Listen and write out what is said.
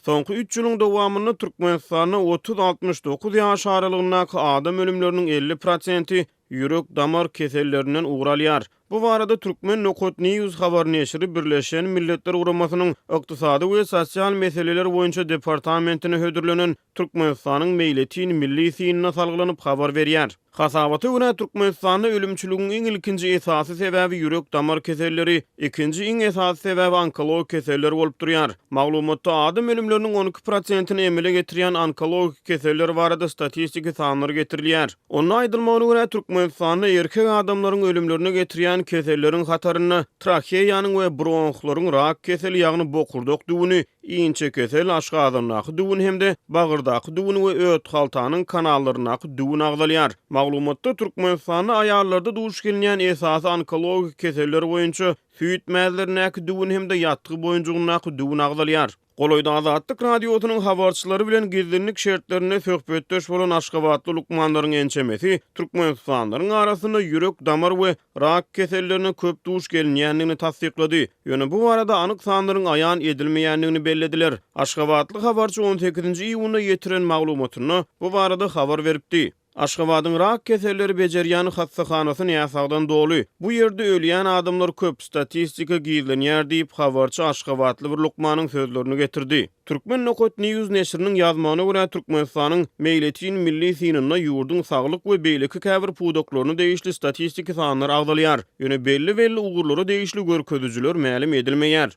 Soňky 3 ýylyň dowamynda Türkmenistanda 30-69 ýaş aralygyndaky adam ölümleriniň 50% ýürek damar kesellerinden ugralýar. Bu barada Türkmen Nokot News habar neşri Birleşen Milletler Guramasynyň ykdysady we sosial meseleler boýunça departamentine hödürlenen Türkmenistanyň meýletin milli sinine salgylanyp habar berýär. Hasabaty görä Türkmenistanda ölümçüligiň iň ilkinji esasy sebäbi ýürek damar keselleri, ikinji iň esasy sebäbi onkolog keselleri bolup durýar. Maglumatda adam ölümleriniň 12%-ni emele getirýän onkolog keselleri barada statistiki sanlary getirilýär. Onu aýdylmagyna görä Türkmenistanda erkek adamlaryň ölümlerine getirýän keselleriň hataryny trakeýanyň we bronhlaryň rak keseli ýagny bokurdok düwüni, iňçe kesel aşgazynaky düwün hemde bagyrdaky düwün we öt haltanyň kanallarynaky düwün agdalýar. Maglumatda Türkmenistanda aýallarda duş gelýän esasy onkologik keselleri boýunça süýt mäzlerineky düwün hemde ýatgy boýunçygynaky düwün agdalýar. Goloýda Azatlyk radiosynyň habarçylary bilen gizlinlik şertlerine söhbetdeş bolan Aşgabatly lukmanlaryň ençemesi Türkmenistanlaryň arasynda ýürek damar we rak kesellerine köp duş gelýändigini tasdiklady. Ýöne bu barada anyk sanlaryň aýan edilmeýändigini bellediler. Aşgabatly habarçy 18-nji iýunda ýetiren maglumatyny bu barada habar beripdi. Aşgabatyň rak keselleri bejerýän hastahanasy ýasagdan doly. Bu ýerde ölýän adamlar köp, statistika gizlenýär diýip habarçy Aşgabatly bir lukmanyň sözlerini getirdi. Türkmen Nokot News neşriniň ýazmagyna görä Türkmenistanyň meýletin milli sinine ýurdun saglyk we beýleki käbir pudoklaryny değişli statistiki sanlar agdalýar. Ýöne belli ugurlary değişli görkezüjiler mälim edilmeýär.